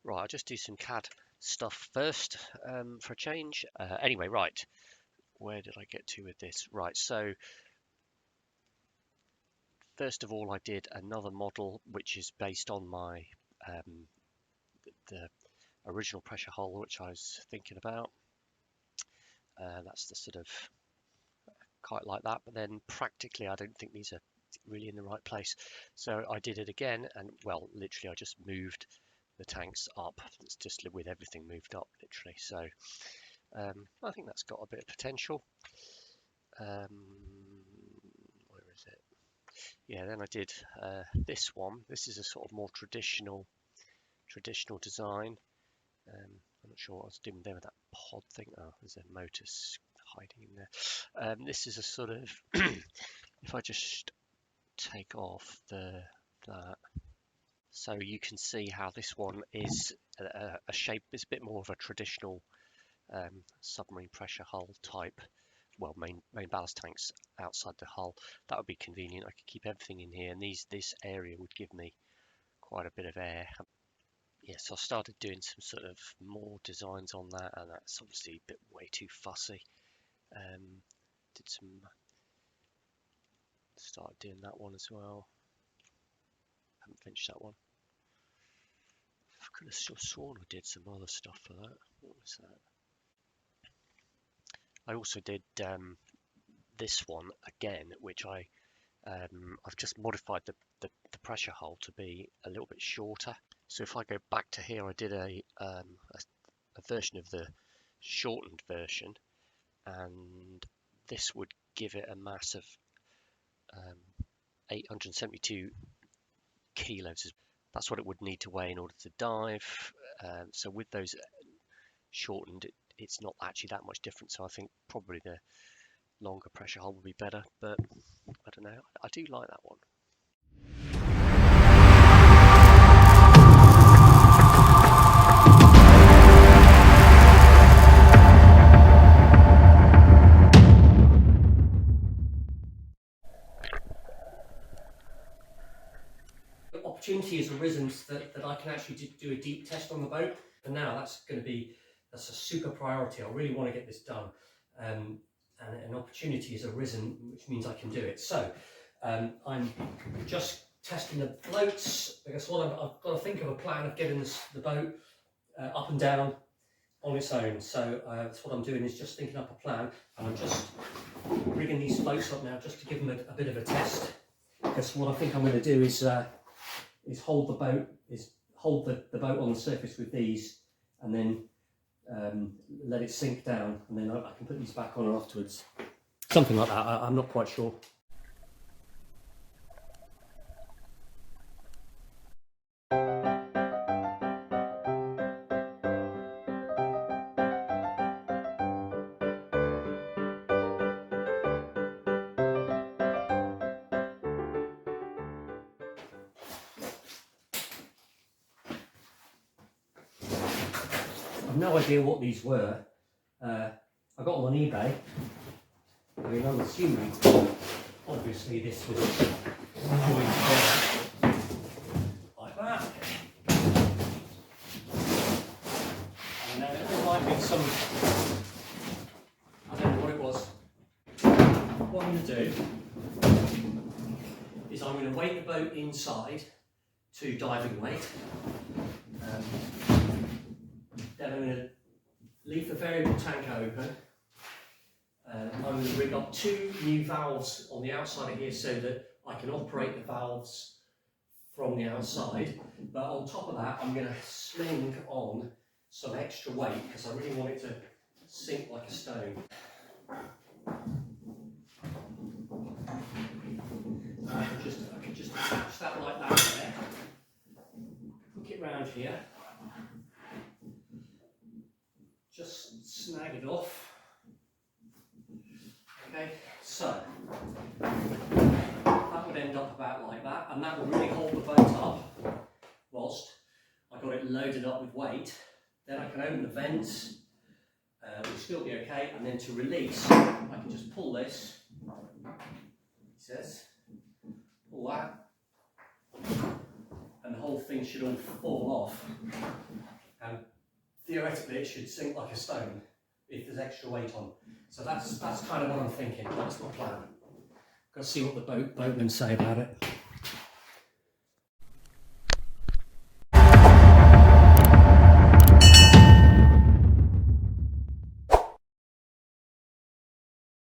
Right, I'll just do some CAD stuff first for a change. Anyway, right, where did I get to with this? Right, so first of all, I did another model which is based on my the original pressure hull which I was thinking about. That's the sort of quite like that, but then practically I don't think these are really in the right place. So I did it again, and well, literally I just moved the tanks up. It's just with everything moved up, literally. So I think that's got a bit of potential. Where is it? Yeah, then I did this one. This is a sort of more traditional design. I'm not sure what I was doing there with that pod thing. Oh, there's a motor hiding in there. This is a sort of if I just take off that, so you can see how this one is a shape. It's a bit more of a traditional submarine pressure hull type. Well, main ballast tanks outside the hull. That would be convenient. I could keep everything in here, and this area would give me quite a bit of air. Yeah, so I started doing some sort of more designs on that, and that's obviously a bit way too fussy. Started doing that one as well. Haven't finished that one. I could have sworn I did some other stuff for that. What was that? I also did this one again, which I've just modified the pressure hull to be a little bit shorter. So if I go back to here, I did a version of the shortened version, and this would give it a mass of 872 kilos. That's what it would need to weigh in order to dive. So with those shortened, it's not actually that much different. So I think probably the longer pressure hull would be better, but I don't know. I do like that one. Opportunity has arisen that I can actually do a deep test on the boat, and now that's a super priority. I really want to get this done, and an opportunity has arisen, which means I can do it. So I'm just testing the floats. I guess I've got to think of a plan of getting the boat up and down on its own. So that's what I'm doing, is just thinking up a plan, and I'm just rigging these floats up now just to give them a bit of a test. Because what I think I'm going to do is hold the boat on the surface with these, and then let it sink down, and then I can put these back on afterwards. Something like that. I'm not quite sure. I've no idea what these were. I got them on eBay. I mean, I'm assuming obviously this was joined together like that. And there might be some, I don't know what it was. What I'm going to do is I'm going to weight the boat inside to diving weight. Then I'm going to leave the variable tank open. I'm going to rig up 2 new valves on the outside of here so that I can operate the valves from the outside. But on top of that, I'm going to sling on some extra weight because I really want it to sink like a stone. I can just attach that like that there. Hook it round here. Just snag it off. Okay, so that would end up about like that, and that would really hold the boat up whilst I got it loaded up with weight. Then I can open the vents, will still be okay, and then to release, I can just pull this, it says, pull that, and the whole thing should all fall off. theoretically it should sink like a stone if there's extra weight on. So that's kind of what I'm thinking. That's my plan. Got to see what the boatmen say about it.